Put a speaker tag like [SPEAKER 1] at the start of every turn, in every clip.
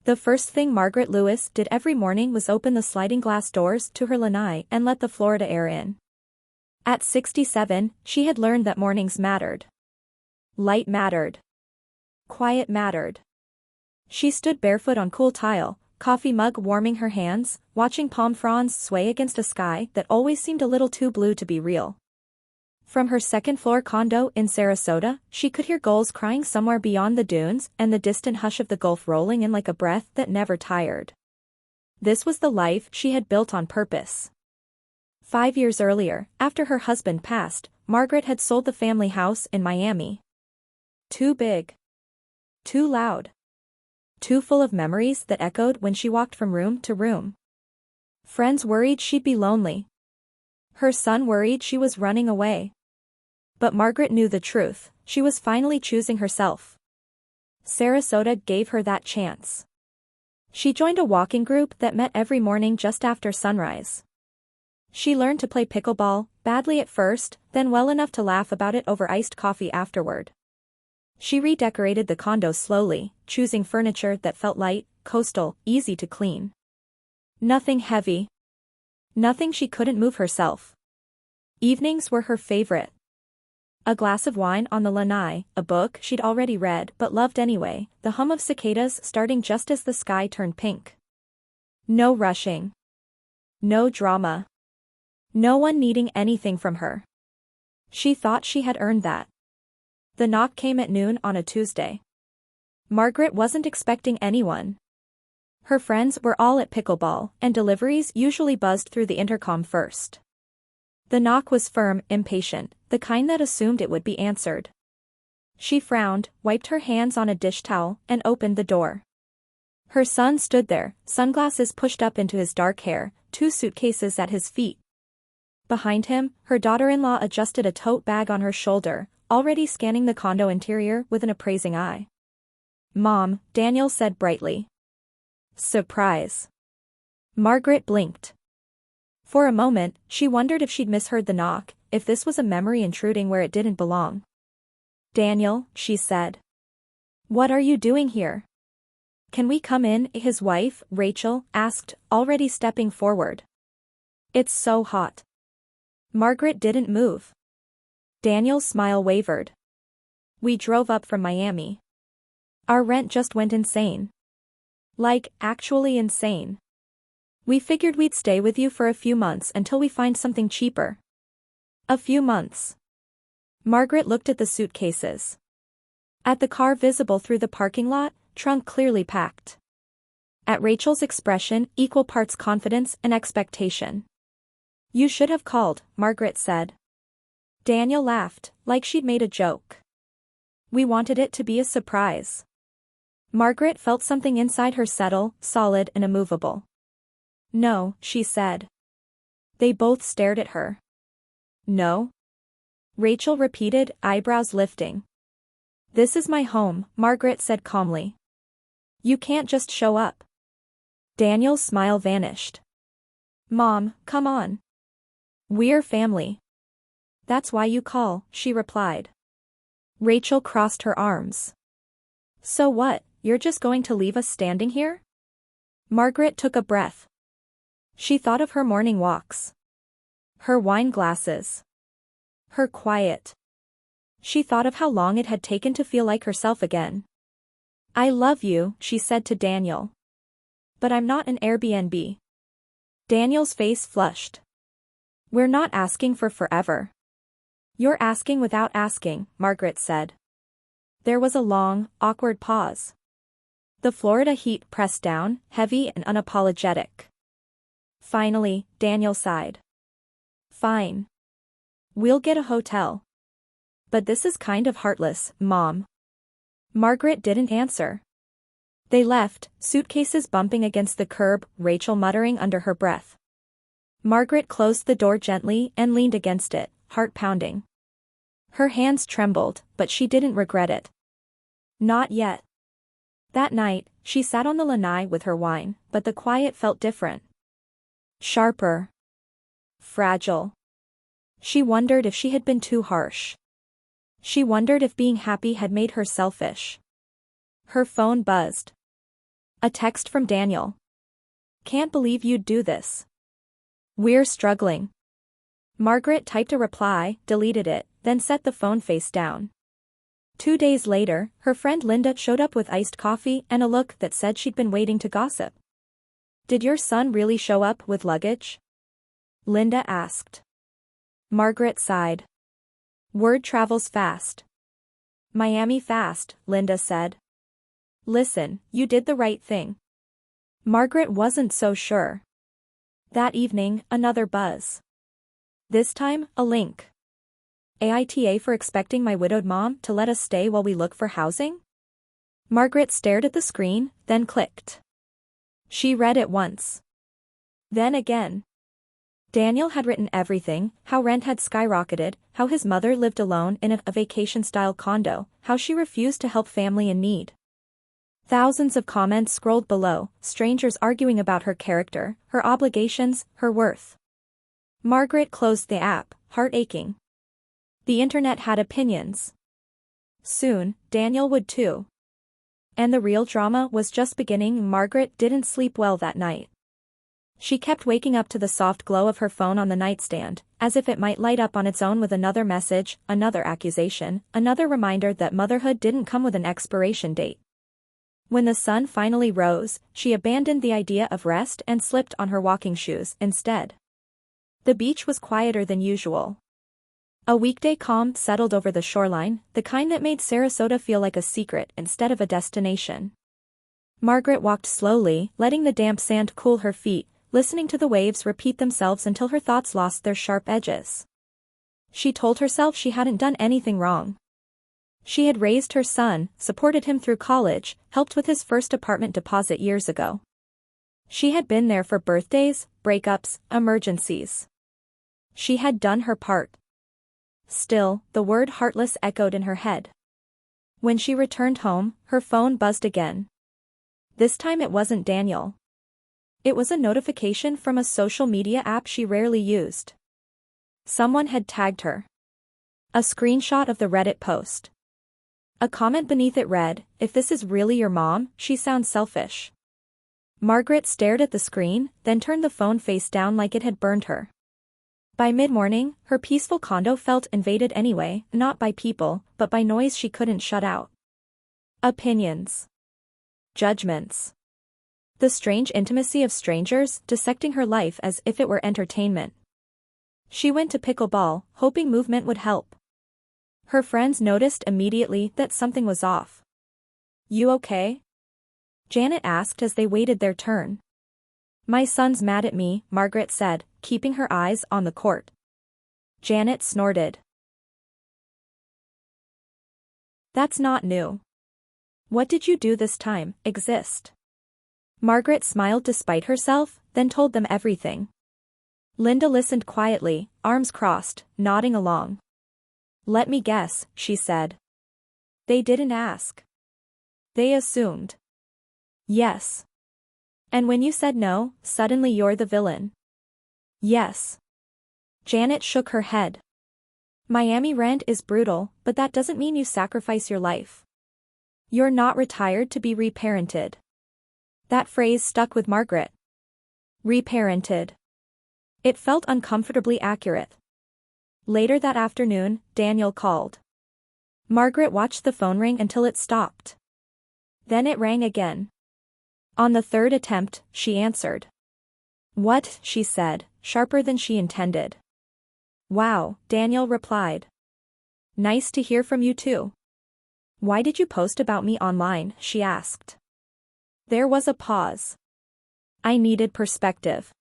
[SPEAKER 1] The first thing Margaret Lewis did every morning was open the sliding glass doors to her lanai and let the Florida air in. At 67, she had learned that mornings mattered. Light mattered. Quiet mattered. She stood barefoot on cool tile, coffee mug warming her hands, watching palm fronds sway against a sky that always seemed a little too blue to be real. From her second-floor condo in Sarasota, she could hear gulls crying somewhere beyond the dunes and the distant hush of the Gulf rolling in like a breath that never tired. This was the life she had built on purpose. 5 years earlier, after her husband passed, Margaret had sold the family house in Miami. Too big. Too loud. Too full of memories that echoed when she walked from room to room. Friends worried she'd be lonely. Her son worried she was running away. But Margaret knew the truth, she was finally choosing herself. Sarasota gave her that chance. She joined a walking group that met every morning just after sunrise. She learned to play pickleball, badly at first, then well enough to laugh about it over iced coffee afterward. She redecorated the condo slowly, choosing furniture that felt light, coastal, easy to clean. Nothing heavy. Nothing she couldn't move herself. Evenings were her favorite. A glass of wine on the lanai, a book she'd already read but loved anyway, the hum of cicadas starting just as the sky turned pink. No rushing. No drama. No one needing anything from her. She thought she had earned that. The knock came at noon on a Tuesday. Margaret wasn't expecting anyone. Her friends were all at pickleball, and deliveries usually buzzed through the intercom first. The knock was firm, impatient, the kind that assumed it would be answered. She frowned, wiped her hands on a dish towel, and opened the door. Her son stood there, sunglasses pushed up into his dark hair, 2 suitcases at his feet. Behind him, her daughter-in-law adjusted a tote bag on her shoulder, already scanning the condo interior with an appraising eye. "Mom," Daniel said brightly. "Surprise." Margaret blinked. For a moment, she wondered if she'd misheard the knock, if this was a memory intruding where it didn't belong. "Daniel," she said. "What are you doing here?" "Can we come in?" his wife, Rachel, asked, already stepping forward. "It's so hot." Margaret didn't move. Daniel's smile wavered. "We drove up from Miami. Our rent just went insane. Like, actually insane. We figured we'd stay with you for a few months until we find something cheaper." "A few months." Margaret looked at the suitcases. At the car visible through the parking lot, trunk clearly packed. At Rachel's expression, equal parts confidence and expectation. "You should have called," Margaret said. Daniel laughed, like she'd made a joke. "We wanted it to be a surprise." Margaret felt something inside her settle, solid and immovable. "No," she said. They both stared at her. "No?" Rachel repeated, eyebrows lifting. "This is my home," Margaret said calmly. "You can't just show up." Daniel's smile vanished. "Mom, come on. We're family." "That's why you call," she replied. Rachel crossed her arms. "So what, you're just going to leave us standing here?" Margaret took a breath. She thought of her morning walks. Her wine glasses. Her quiet. She thought of how long it had taken to feel like herself again. "I love you," she said to Daniel. "But I'm not an Airbnb." Daniel's face flushed. "We're not asking for forever." "You're asking without asking," Margaret said. There was a long, awkward pause. The Florida heat pressed down, heavy and unapologetic. Finally, Daniel sighed. "Fine. We'll get a hotel. But this is kind of heartless, Mom." Margaret didn't answer. They left, suitcases bumping against the curb, Rachel muttering under her breath. Margaret closed the door gently and leaned against it, heart pounding. Her hands trembled, but she didn't regret it. Not yet. That night, she sat on the lanai with her wine, but the quiet felt different. Sharper. Fragile. She wondered if she had been too harsh. She wondered if being happy had made her selfish. Her phone buzzed. A text from Daniel. Can't believe you'd do this. We're struggling. Margaret typed a reply, deleted it, then set the phone face down. 2 days later, her friend Linda showed up with iced coffee and a look that said she'd been waiting to gossip. Did your son really show up with luggage? Linda asked. Margaret sighed. Word travels fast. Miami fast, Linda said. Listen, you did the right thing. Margaret wasn't so sure. That evening, another buzz. This time, a link. AITA for expecting my widowed mom to let us stay while we look for housing? Margaret stared at the screen, then clicked. She read it once. Then again. Daniel had written everything, how rent had skyrocketed, how his mother lived alone in a vacation-style condo, how she refused to help family in need. Thousands of comments scrolled below, strangers arguing about her character, her obligations, her worth. Margaret closed the app, heart aching. The internet had opinions. Soon, Daniel would too. And the real drama was just beginning. Margaret didn't sleep well that night. She kept waking up to the soft glow of her phone on the nightstand, as if it might light up on its own with another message, another accusation, another reminder that motherhood didn't come with an expiration date. When the sun finally rose, she abandoned the idea of rest and slipped on her walking shoes instead. The beach was quieter than usual. A weekday calm settled over the shoreline, the kind that made Sarasota feel like a secret instead of a destination. Margaret walked slowly, letting the damp sand cool her feet, listening to the waves repeat themselves until her thoughts lost their sharp edges. She told herself she hadn't done anything wrong. She had raised her son, supported him through college, helped with his first apartment deposit years ago. She had been there for birthdays, breakups, emergencies. She had done her part. Still, the word heartless echoed in her head. When she returned home, her phone buzzed again. This time it wasn't Daniel. It was a notification from a social media app she rarely used. Someone had tagged her. A screenshot of the Reddit post. A comment beneath it read, "If this is really your mom, she sounds selfish." Margaret stared at the screen, then turned the phone face down like it had burned her. By mid-morning, her peaceful condo felt invaded anyway, not by people, but by noise she couldn't shut out. Opinions. Judgments. The strange intimacy of strangers dissecting her life as if it were entertainment. She went to pickleball, hoping movement would help. Her friends noticed immediately that something was off. You okay? Janet asked as they waited their turn. My son's mad at me, Margaret said, keeping her eyes on the court. Janet snorted. That's not new. What did you do this time? Exist? Margaret smiled despite herself, then told them everything. Linda listened quietly, arms crossed, nodding along. Let me guess, she said. They didn't ask. They assumed. Yes. And when you said no, suddenly you're the villain. Yes. Janet shook her head. Miami rent is brutal, but that doesn't mean you sacrifice your life. You're not retired to be reparented. That phrase stuck with Margaret. Reparented. It felt uncomfortably accurate. Later that afternoon, Daniel called. Margaret watched the phone ring until it stopped. Then it rang again. On the third attempt, she answered. What? She said, sharper than she intended. Wow, Daniel replied. Nice to hear from you too. Why did you post about me online? She asked. There was a pause. I needed perspective.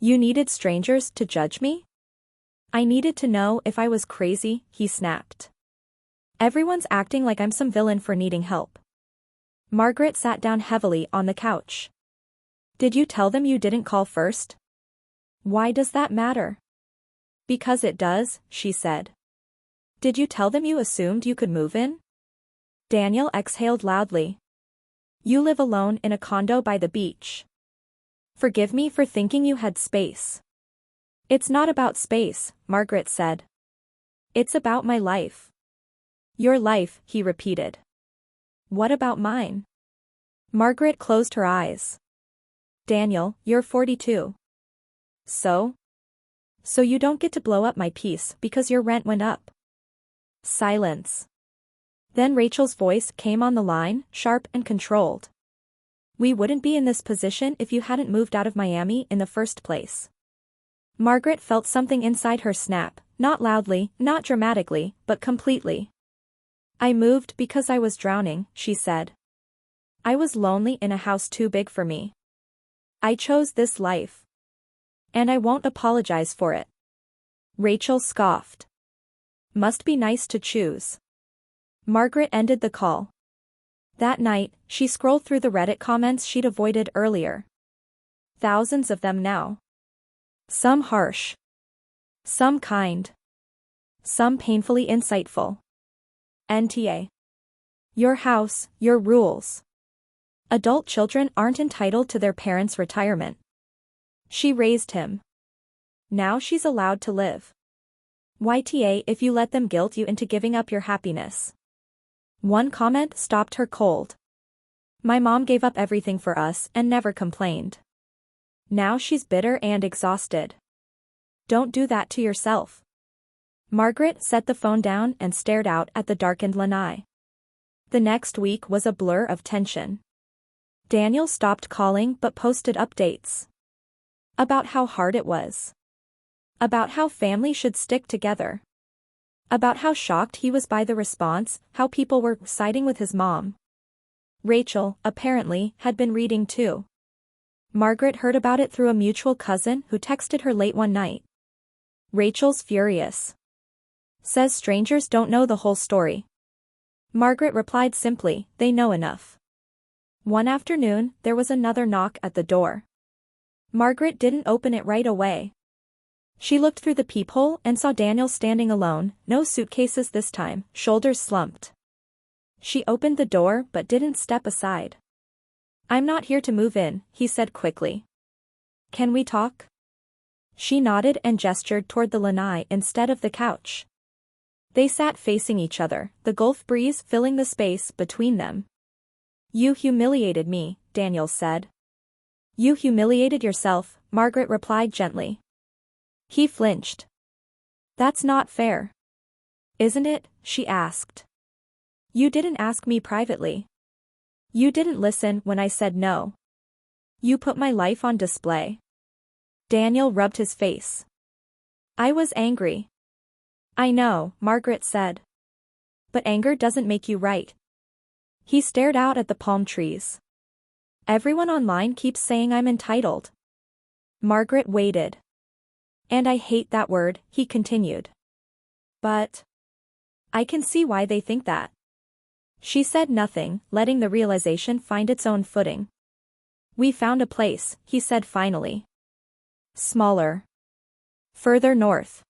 [SPEAKER 1] You needed strangers to judge me? I needed to know if I was crazy, he snapped. Everyone's acting like I'm some villain for needing help. Margaret sat down heavily on the couch. Did you tell them you didn't call first? Why does that matter? Because it does, she said. Did you tell them you assumed you could move in? Daniel exhaled loudly. You live alone in a condo by the beach. Forgive me for thinking you had space. It's not about space, Margaret said. It's about my life. Your life, he repeated. What about mine? Margaret closed her eyes. Daniel, you're 42. So? So you don't get to blow up my peace because your rent went up. Silence. Then Rachel's voice came on the line, sharp and controlled. We wouldn't be in this position if you hadn't moved out of Miami in the first place. Margaret felt something inside her snap, not loudly, not dramatically, but completely. I moved because I was drowning, she said. I was lonely in a house too big for me. I chose this life. And I won't apologize for it. Rachel scoffed. Must be nice to choose. Margaret ended the call. That night, she scrolled through the Reddit comments she'd avoided earlier. Thousands of them now. Some harsh. Some kind. Some painfully insightful. NTA. Your house, your rules. Adult children aren't entitled to their parents' retirement. She raised him. Now she's allowed to live. YTA if you let them guilt you into giving up your happiness. One comment stopped her cold. My mom gave up everything for us and never complained. Now she's bitter and exhausted. Don't do that to yourself. Margaret set the phone down and stared out at the darkened lanai. The next week was a blur of tension. Daniel stopped calling but posted updates. About how hard it was. About how family should stick together. About how shocked he was by the response, how people were siding with his mom. Rachel, apparently, had been reading too. Margaret heard about it through a mutual cousin who texted her late one night. Rachel's furious. Says strangers don't know the whole story. Margaret replied simply, they know enough. One afternoon, there was another knock at the door. Margaret didn't open it right away. She looked through the peephole and saw Daniel standing alone, no suitcases this time, shoulders slumped. She opened the door but didn't step aside. I'm not here to move in, he said quickly. Can we talk? She nodded and gestured toward the lanai instead of the couch. They sat facing each other, the Gulf breeze filling the space between them. You humiliated me, Daniel said. You humiliated yourself, Margaret replied gently. He flinched. That's not fair. Isn't it? She asked. You didn't ask me privately. You didn't listen when I said no. You put my life on display. Daniel rubbed his face. I was angry. I know, Margaret said. But anger doesn't make you right. He stared out at the palm trees. Everyone online keeps saying I'm entitled. Margaret waited. And I hate that word, he continued. But I can see why they think that. She said nothing, letting the realization find its own footing. We found a place, he said finally. Smaller. Further north.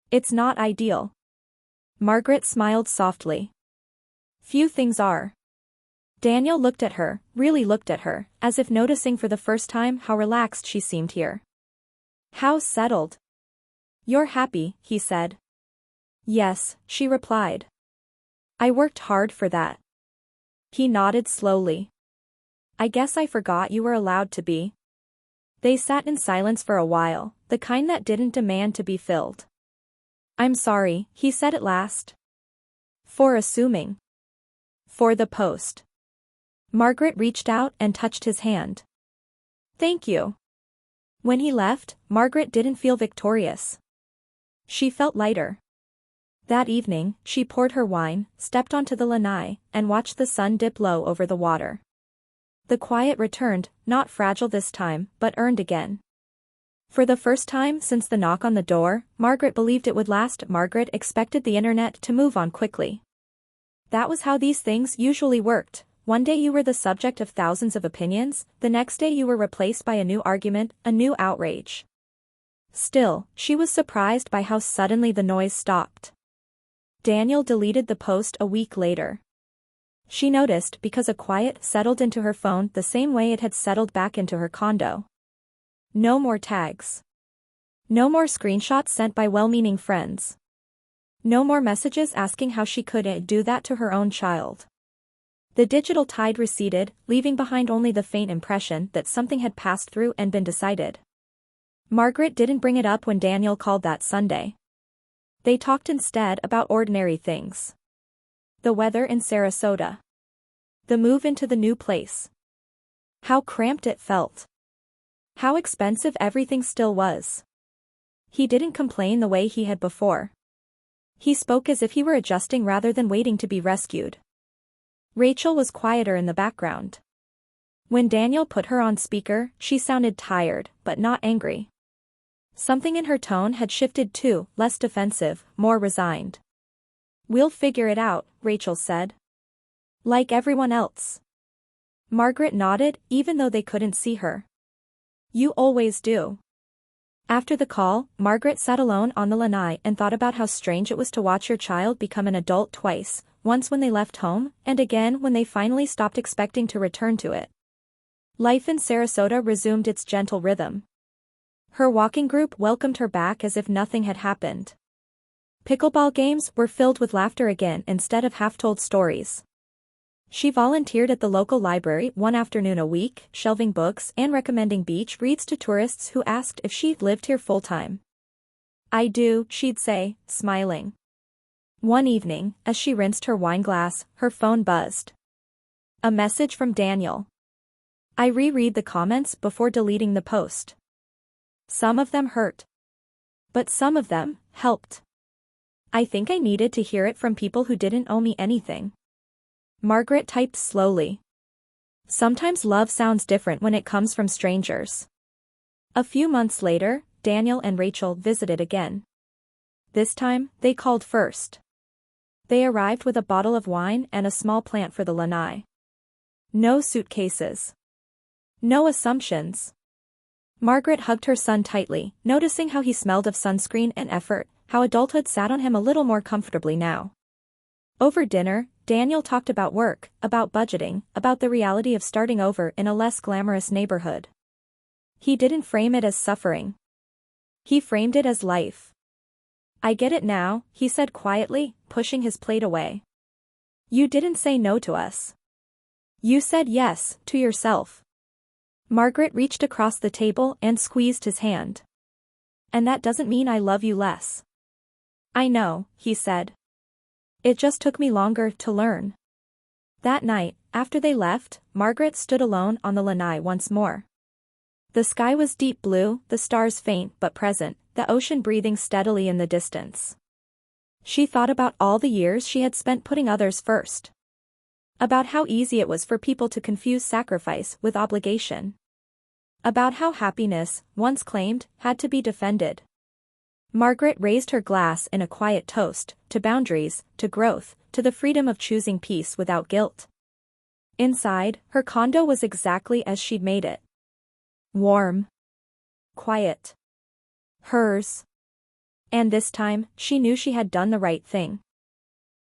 [SPEAKER 1] It's not ideal. Margaret smiled softly. Few things are. Daniel looked at her, really looked at her, as if noticing for the first time how relaxed she seemed here. How settled. You're happy, he said. Yes, she replied. I worked hard for that. He nodded slowly. I guess I forgot you were allowed to be. They sat in silence for a while, the kind that didn't demand to be filled. I'm sorry, he said at last. For assuming. For the post. Margaret reached out and touched his hand. Thank you. When he left, Margaret didn't feel victorious. She felt lighter. That evening, she poured her wine, stepped onto the lanai, and watched the sun dip low over the water. The quiet returned, not fragile this time, but earned again. For the first time since the knock on the door, Margaret believed it would last. Margaret expected the internet to move on quickly. That was how these things usually worked. One day you were the subject of thousands of opinions, the next day you were replaced by a new argument, a new outrage. Still, she was surprised by how suddenly the noise stopped. Daniel deleted the post a week later. She noticed because a quiet settled into her phone the same way it had settled back into her condo. No more tags. No more screenshots sent by well-meaning friends. No more messages asking how she could do that to her own child. The digital tide receded, leaving behind only the faint impression that something had passed through and been decided. Margaret didn't bring it up when Daniel called that Sunday. They talked instead about ordinary things. The weather in Sarasota. The move into the new place. How cramped it felt. How expensive everything still was. He didn't complain the way he had before. He spoke as if he were adjusting rather than waiting to be rescued. Rachel was quieter in the background. When Daniel put her on speaker, she sounded tired, but not angry. Something in her tone had shifted too, less defensive, more resigned. "We'll figure it out," Rachel said. "Like everyone else." Margaret nodded, even though they couldn't see her. "You always do." After the call, Margaret sat alone on the lanai and thought about how strange it was to watch your child become an adult twice, once when they left home, and again when they finally stopped expecting to return to it. Life in Sarasota resumed its gentle rhythm. Her walking group welcomed her back as if nothing had happened. Pickleball games were filled with laughter again instead of half-told stories. She volunteered at the local library one afternoon a week, shelving books and recommending beach reads to tourists who asked if she'd lived here full-time. "I do," she'd say, smiling. One evening, as she rinsed her wine glass, her phone buzzed. A message from Daniel. "I reread the comments before deleting the post. Some of them hurt. But some of them helped. I think I needed to hear it from people who didn't owe me anything." Margaret typed slowly. Sometimes love sounds different when it comes from strangers. A few months later, Daniel and Rachel visited again. This time, they called first. They arrived with a bottle of wine and a small plant for the lanai. No suitcases. No assumptions. Margaret hugged her son tightly, noticing how he smelled of sunscreen and effort, how adulthood sat on him a little more comfortably now. Over dinner, Daniel talked about work, about budgeting, about the reality of starting over in a less glamorous neighborhood. He didn't frame it as suffering. He framed it as life. "I get it now," he said quietly, pushing his plate away. "You didn't say no to us. You said yes, to yourself." Margaret reached across the table and squeezed his hand. "And that doesn't mean I love you less." "I know," he said. "It just took me longer to learn." That night, after they left, Margaret stood alone on the lanai once more. The sky was deep blue, the stars faint but present, the ocean breathing steadily in the distance. She thought about all the years she had spent putting others first. About how easy it was for people to confuse sacrifice with obligation. About how happiness, once claimed, had to be defended. Margaret raised her glass in a quiet toast, to boundaries, to growth, to the freedom of choosing peace without guilt. Inside, her condo was exactly as she'd made it. Warm. Quiet. Hers. And this time, she knew she had done the right thing.